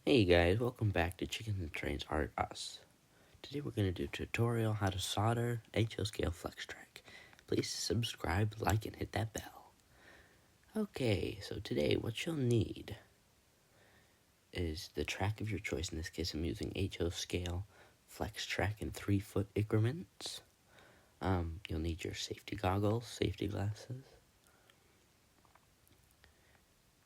Hey guys, welcome back to Chickens and Trains Are Us. Today we're going to do a tutorial how to solder HO Scale Flex Track. Please subscribe, like, and hit that bell. Okay, so today what you'll need is the track of your choice. In this case I'm using HO Scale Flex Track in 3-foot increments. You'll need your safety goggles, safety glasses.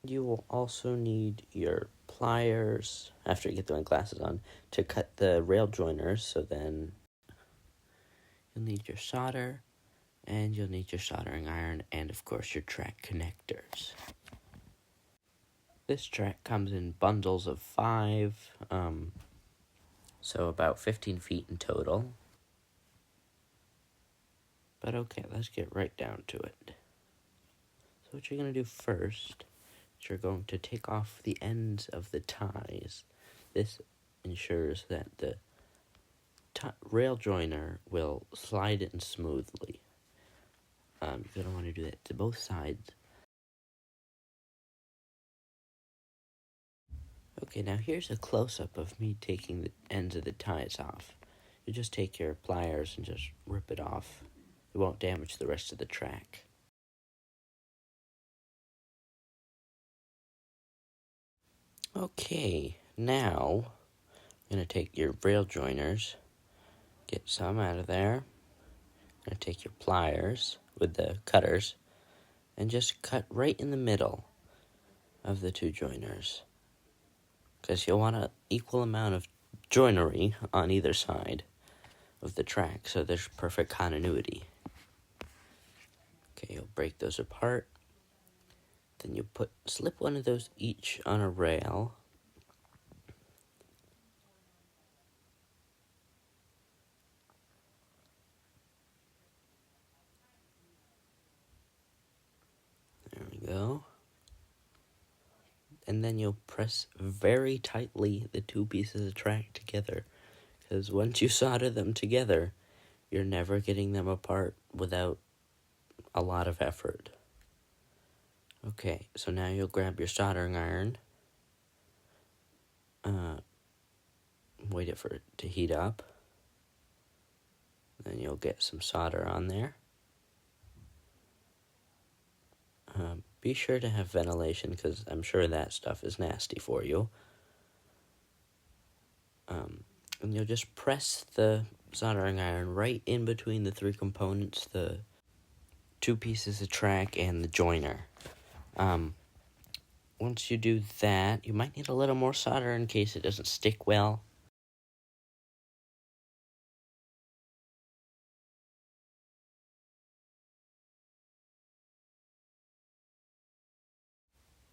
You will also need your pliers, after you get the glasses on, to cut the rail joiners. So then you'll need your solder, and you'll need your soldering iron, and of course your track connectors. This track comes in bundles of 5, so about 15 feet in total. But okay, let's get right down to it. So what you're going to do first, you're going to take off the ends of the ties. This ensures that the rail joiner will slide in smoothly. You're going to want to do that to both sides. Okay, now here's a close-up of me taking the ends of the ties off. You just take your pliers and just rip it off. It won't damage the rest of the track. Okay, now I'm going to take your rail joiners, get some out of there. I'm going to take your pliers with the cutters and just cut right in the middle of the two joiners, because you'll want an equal amount of joinery on either side of the track so there's perfect continuity. Okay, you'll break those apart. Then you slip one of those each on a rail. There we go. And then you'll press very tightly the two pieces of track together, because once you solder them together, you're never getting them apart without a lot of effort. Okay, so now you'll grab your soldering iron, wait for it to heat up, then you'll get some solder on there. Be sure to have ventilation, because I'm sure that stuff is nasty for you. And you'll just press the soldering iron right in between the 3 components, the 2 pieces of track and the joiner. Once you do that, you might need a little more solder in case it doesn't stick well.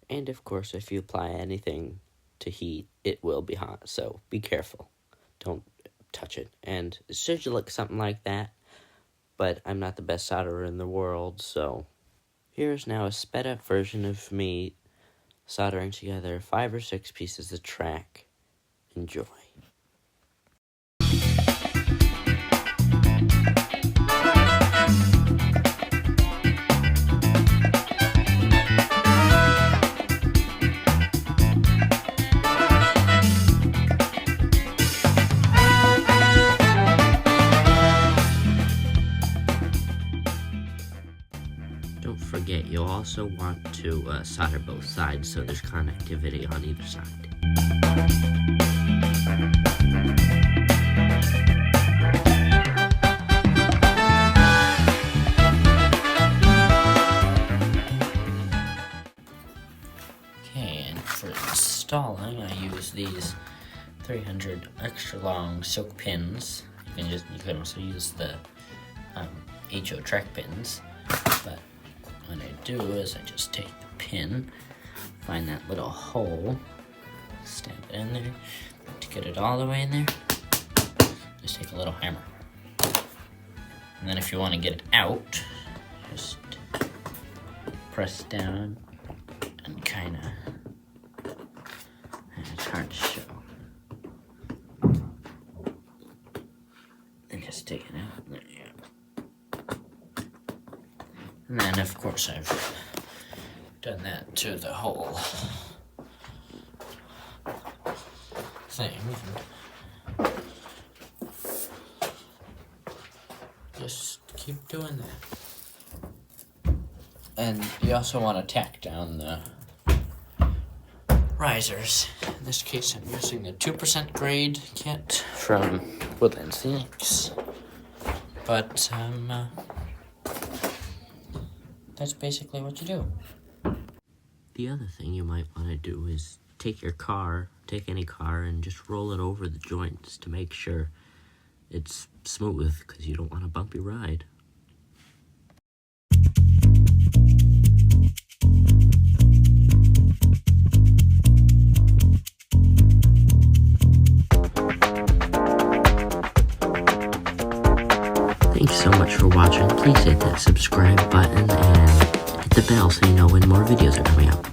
And of course, if you apply anything to heat, it will be hot, so be careful. Don't touch it. And it should look something like that, but I'm not the best solderer in the world, so here's now a sped up version of me soldering together 5 or 6 pieces of track. Enjoy. Don't forget, you'll also want to solder both sides so there's connectivity on either side. Okay, and for installing, I use these 300 extra long silk pins. You can also use the HO track pins, but what I do is I just take the pin, find that little hole, stab it in there. To get it all the way in there, just take a little hammer. And then if you want to get it out, just press down and kind of, it's hard to show. And just take it out. There you go. And then, of course, I've done that to the hole. thing. Just keep doing that. And you also want to tack down the risers. In this case, I'm using the 2% grade kit from Woodland Scenics. But, that's basically what you do. The other thing you might want to do is take any car, and just roll it over the joints to make sure it's smooth, because you don't want a bumpy ride. Thanks so much for watching. Please hit that subscribe button and hit the bell so you know when more videos are coming out.